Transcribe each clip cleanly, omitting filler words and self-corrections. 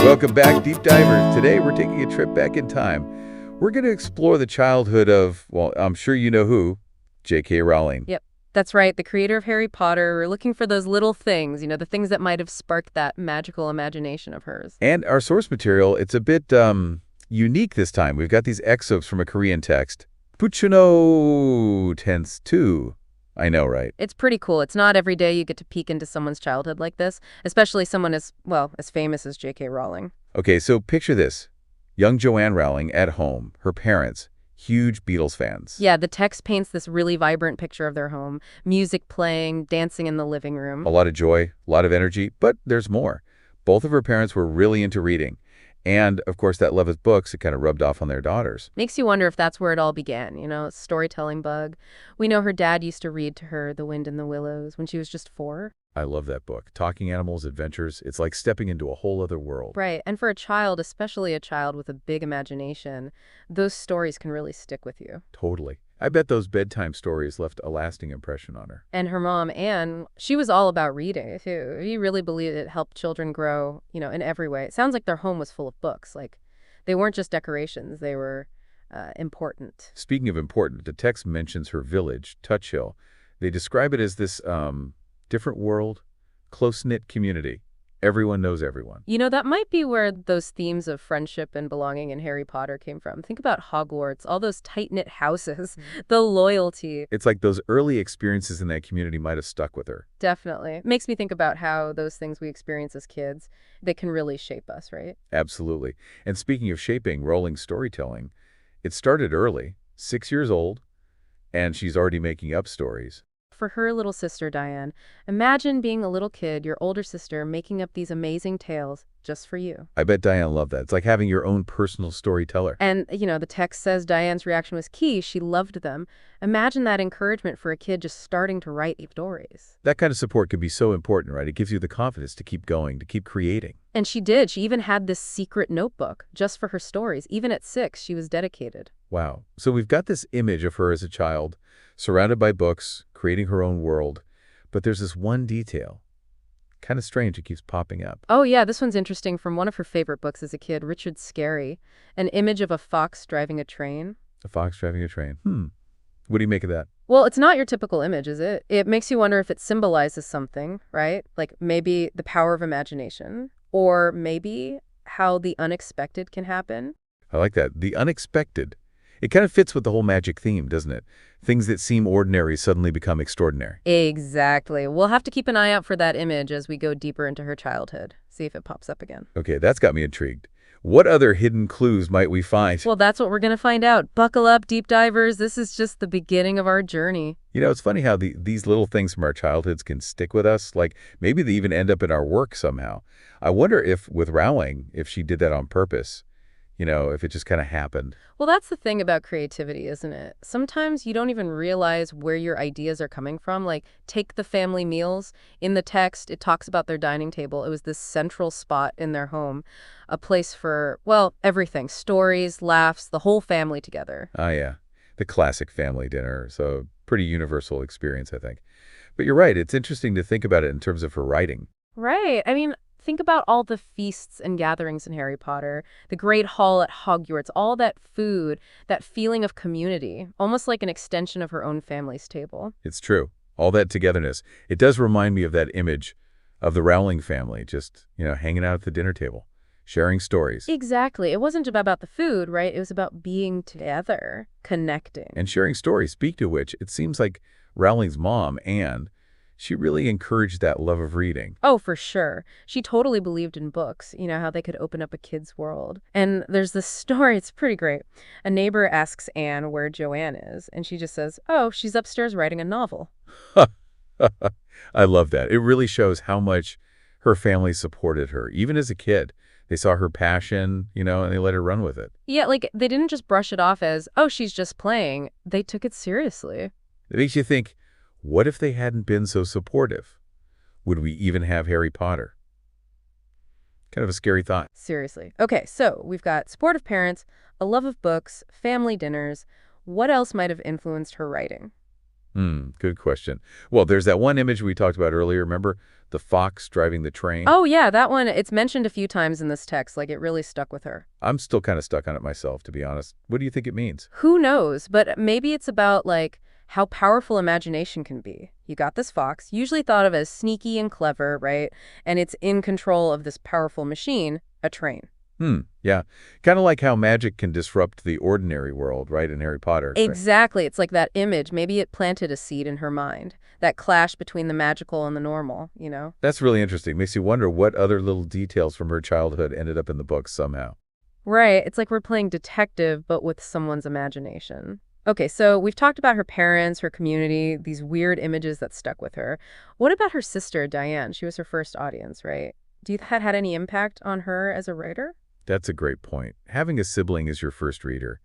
Welcome back, Deep Divers. Today we're taking a trip back in time. We're going to explore the childhood of, well, I'm sure you know who, J.K. Rowling. Yep, that's right, the creator of Harry Potter. We're looking for those little things, the things that might have sparked that magical imagination of hers. And our source material, it's a bit unique this time. We've got these excerpts from a Korean text. Puchuno tense 2. I know, right? It's pretty cool. It's not every day you get to peek into someone's childhood like this, especially someone as famous as J.K. Rowling. Okay, so picture this. Young Joanne Rowling at home, her parents, huge Beatles fans. Yeah, the text paints this really vibrant picture of their home. Music playing, dancing in the living room. A lot of joy, a lot of energy, but there's more. Both of her parents were really into reading. And, of course, that love of books, it kind of rubbed off on their daughters. Makes you wonder if that's where it all began, storytelling bug. We know her dad used to read to her The Wind in the Willows when she was just 4. I love that book. Talking animals, adventures, it's like stepping into a whole other world. Right, and for a child, especially a child with a big imagination, those stories can really stick with you. Totally. I bet those bedtime stories left a lasting impression on her. And her mom, Anne, she was all about reading, too. He really believed it helped children grow, in every way. It sounds like their home was full of books. Like, they weren't just decorations. They were important. Speaking of important, the text mentions her village, Touch Hill. They describe it as this different world, close-knit community. Everyone knows everyone. That might be where those themes of friendship and belonging in Harry Potter came from. Think about Hogwarts, all those tight-knit houses, the loyalty. It's like those early experiences in that community might have stuck with her. Definitely. Makes me think about how those things we experience as kids, they can really shape us, right? Absolutely. And speaking of shaping Rowling's storytelling, it started early, 6 years old, and she's already making up stories. For her little sister, Diane, imagine being a little kid, your older sister, making up these amazing tales just for you. I bet Diane loved that. It's like having your own personal storyteller. And, the text says Diane's reaction was key. She loved them. Imagine that encouragement for a kid just starting to write stories. That kind of support can be so important, right? It gives you the confidence to keep going, to keep creating. And she did. She even had this secret notebook just for her stories. Even at 6, she was dedicated. Wow. So we've got this image of her as a child, surrounded by books, creating her own world. But there's this one detail. Kind of strange, it keeps popping up. Oh, yeah, this one's interesting from one of her favorite books as a kid, Richard Scarry. An image of a fox driving a train. A fox driving a train. What do you make of that? Well, it's not your typical image, is it? It makes you wonder if it symbolizes something, right? Like maybe the power of imagination, or maybe how the unexpected can happen. I like that. The unexpected. It kind of fits with the whole magic theme, doesn't it? Things that seem ordinary suddenly become extraordinary. Exactly. We'll have to keep an eye out for that image as we go deeper into her childhood. See if it pops up again. Okay, that's got me intrigued. What other hidden clues might we find? Well, that's what we're going to find out. Buckle up, deep divers. This is just the beginning of our journey. It's funny how these little things from our childhoods can stick with us. Like maybe they even end up in our work somehow. I wonder if with Rowling, if she did that on purpose. If it just kind of happened. Well, that's the thing about creativity, isn't it? Sometimes you don't even realize where your ideas are coming from. Like, take the family meals. In the text, it talks about their dining table. It was this central spot in their home, a place for, everything. Stories, laughs, the whole family together. Ah, yeah. The classic family dinner. So pretty universal experience, I think. But you're right. It's interesting to think about it in terms of her writing. Right. Think about all the feasts and gatherings in Harry Potter, the Great Hall at Hogwarts, all that food, that feeling of community, almost like an extension of her own family's table. It's true. All that togetherness. It does remind me of that image of the Rowling family just, hanging out at the dinner table, sharing stories. Exactly. It wasn't about the food, right? It was about being together, connecting. And sharing stories, speak to which, it seems like Rowling's mom, Anne, she really encouraged that love of reading. Oh, for sure. She totally believed in books, how they could open up a kid's world. And there's this story, it's pretty great. A neighbor asks Anne where Joanne is, and she just says, oh, she's upstairs writing a novel. I love that. It really shows how much her family supported her, even as a kid. They saw her passion, and they let her run with it. Yeah, like they didn't just brush it off as, oh, she's just playing. They took it seriously. It makes you think, what if they hadn't been so supportive? Would we even have Harry Potter? Kind of a scary thought. Seriously. Okay, so we've got supportive parents, a love of books, family dinners. What else might have influenced her writing? Good question. Well, there's that one image we talked about earlier. Remember The fox driving the train. Oh, yeah, that one, it's mentioned a few times in this text, like it really stuck with her. I'm still kind of stuck on it myself, to be honest. What do you think it means? Who knows? But maybe it's about, like, how powerful imagination can be. You got this fox, usually thought of as sneaky and clever, right? And it's in control of this powerful machine, a train. Yeah. Kind of like how magic can disrupt the ordinary world, right, in Harry Potter. Exactly. It's like that image. Maybe it planted a seed in her mind. That clash between the magical and the normal, you know? That's really interesting. Makes you wonder what other little details from her childhood ended up in the book somehow. Right. It's like we're playing detective, but with someone's imagination. Okay, so we've talked about her parents, her community, these weird images that stuck with her. What about her sister, Diane? She was her first audience, right? Do you think that had any impact on her as a writer? That's a great point. Having a sibling as your first reader,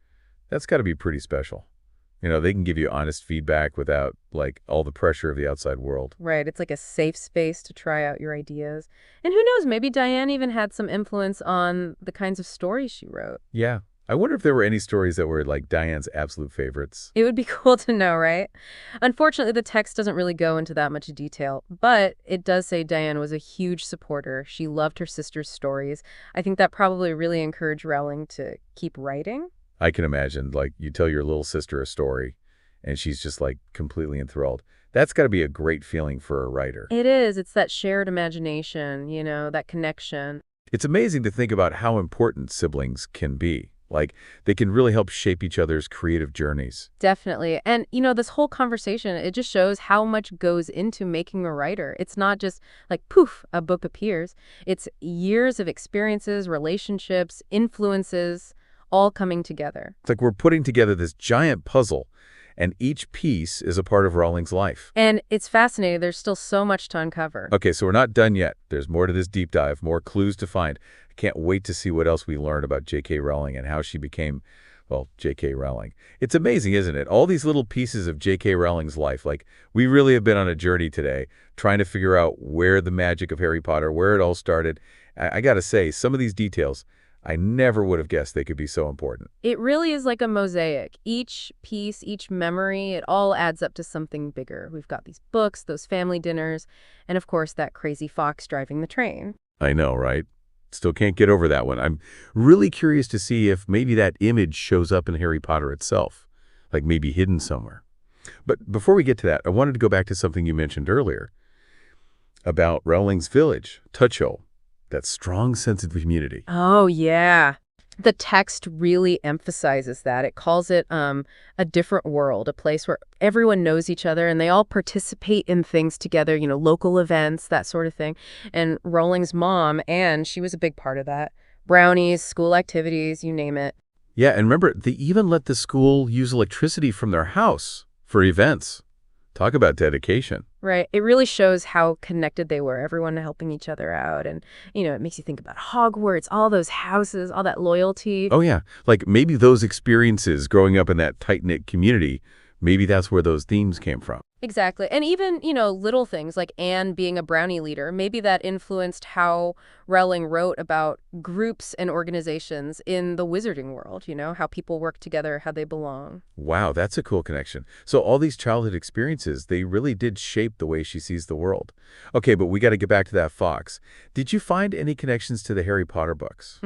that's got to be pretty special. They can give you honest feedback without, like, all the pressure of the outside world. Right, it's like a safe space to try out your ideas. And who knows, maybe Diane even had some influence on the kinds of stories she wrote. Yeah. I wonder if there were any stories that were, like, Diane's absolute favorites. It would be cool to know, right? Unfortunately, the text doesn't really go into that much detail, but it does say Diane was a huge supporter. She loved her sister's stories. I think that probably really encouraged Rowling to keep writing. I can imagine, like, you tell your little sister a story, and she's just, like, completely enthralled. That's got to be a great feeling for a writer. It is. It's that shared imagination, that connection. It's amazing to think about how important siblings can be. Like, they can really help shape each other's creative journeys. Definitely. And, this whole conversation, it just shows how much goes into making a writer. It's not just like, poof, a book appears. It's years of experiences, relationships, influences, all coming together. It's like we're putting together this giant puzzle, and each piece is a part of Rowling's life. And it's fascinating. There's still so much to uncover. Okay, so we're not done yet. There's more to this deep dive, more clues to find. I can't wait to see what else we learn about J.K. Rowling and how she became, well, J.K. Rowling. It's amazing, isn't it? All these little pieces of J.K. Rowling's life. Like, we really have been on a journey today, trying to figure out where the magic of Harry Potter, where it all started. I got to say, some of these details, I never would have guessed they could be so important. It really is like a mosaic. Each piece, each memory, it all adds up to something bigger. We've got these books, those family dinners, and of course that crazy fox driving the train. I know, right? Still can't get over that one. I'm really curious to see if maybe that image shows up in Harry Potter itself, like maybe hidden somewhere. But before we get to that, I wanted to go back to something you mentioned earlier about Rowling's village, Puchuno. That strong sense of community. Oh, yeah. The text really emphasizes that. It calls it a different world, a place where everyone knows each other and they all participate in things together, local events, that sort of thing. And Rowling's mom, Anne, she was a big part of that. Brownies, school activities, you name it. Yeah, and remember, they even let the school use electricity from their house for events. Talk about dedication. Right. It really shows how connected they were, everyone helping each other out. And, it makes you think about Hogwarts, all those houses, all that loyalty. Oh, yeah. Like maybe those experiences growing up in that tight-knit community, maybe that's where those themes came from. Exactly. And even, little things like Anne being a brownie leader, maybe that influenced how Rowling wrote about groups and organizations in the wizarding world, how people work together, how they belong. Wow, that's a cool connection. So all these childhood experiences, they really did shape the way she sees the world. Okay, but we got to get back to that fox. Did you find any connections to the Harry Potter books?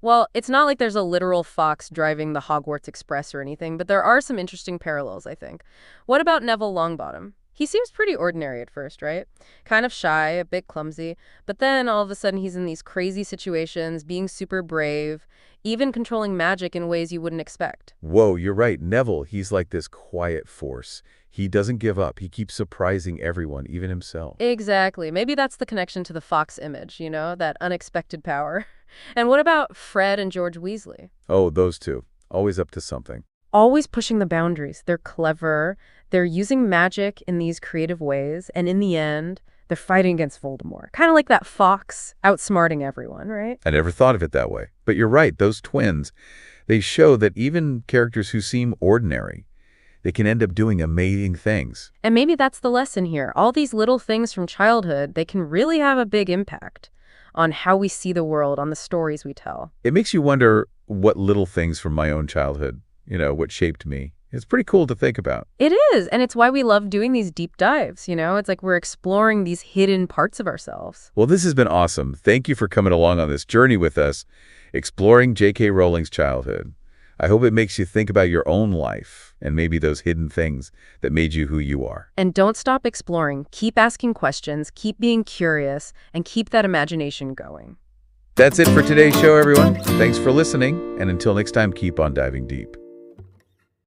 Well, it's not like there's a literal fox driving the Hogwarts Express or anything, but there are some interesting parallels, I think. What about Neville Longbottom? He seems pretty ordinary at first, right? Kind of shy, a bit clumsy, but then all of a sudden he's in these crazy situations, being super brave, even controlling magic in ways you wouldn't expect. Whoa, you're right. Neville, he's like this quiet force. He doesn't give up. He keeps surprising everyone, even himself. Exactly. Maybe that's the connection to the fox image, that unexpected power. And what about Fred and George Weasley? Oh, those two. Always up to something. Always pushing the boundaries. They're clever. They're using magic in these creative ways. And in the end, they're fighting against Voldemort. Kind of like that fox outsmarting everyone, right? I never thought of it that way. But you're right. Those twins, they show that even characters who seem ordinary, they can end up doing amazing things. And maybe that's the lesson here. All these little things from childhood, they can really have a big impact on how we see the world, on the stories we tell. It makes you wonder what little things from my own childhood, what shaped me, It's pretty cool to think about. It is, and it's why we love doing these deep dives, you know? It's like we're exploring these hidden parts of ourselves. Well, this has been awesome. Thank you for coming along on this journey with us, exploring J.K. Rowling's childhood. I hope it makes you think about your own life and maybe those hidden things that made you who you are. And don't stop exploring. Keep asking questions, keep being curious, and keep that imagination going. That's it for today's show, everyone. Thanks for listening, and until next time, keep on diving deep.